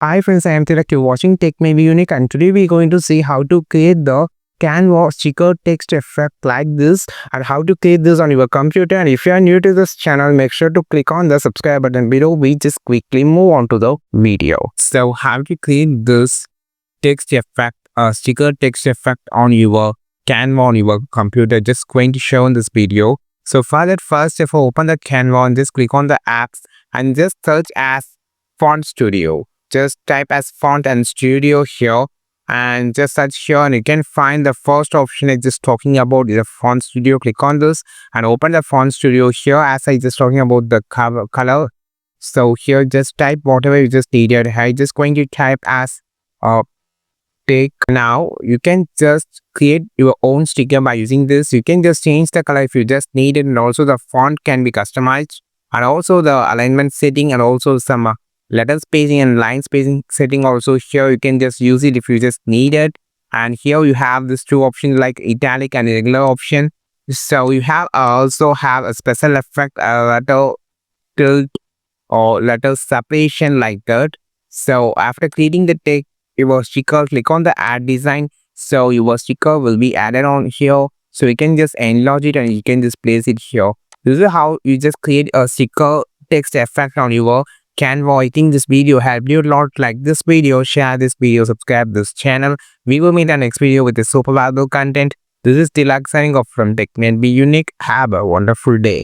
Hi friends, I am Tilak. You're watching Tech May Be Unique, and today we're going to see how to create the Canva sticker text effect like this and how to create this on your computer. And if you are new to this channel, make sure to click on the subscribe button below. We just quickly move on to the video. So how to create this text effect, sticker text effect on your Canva on your computer, just going to show in this video. So for that, first if I open the Canva and just click on the apps and just search as Font Studio. Just type as font and studio here and just search here, and you can find the first option I just talking about is the font studio. Click on this and open the font studio here as I just talking about the color. So here just type whatever you just needed. I just going to type as take. Now you can just create your own sticker by using this. You can just change the color if you just need it, and also the font can be customized, and also the alignment setting, and also some letter spacing and line spacing setting also here you can just use it if you just need it. And here you have these two options like italic and regular option. So you have also have a special effect, letter tilt or letter separation like that. So after creating the text, your sticker, click on the add design, so your sticker will be added on here. So you can just enlarge it and you can just place it here. This is how you just create a sticker text effect on your Canva. I think this video helped you a lot. Like this video, share this video, subscribe this channel. We will meet in the next video with a super valuable content. This is Tilak signing off from Tech May Be Unique. Have a wonderful day.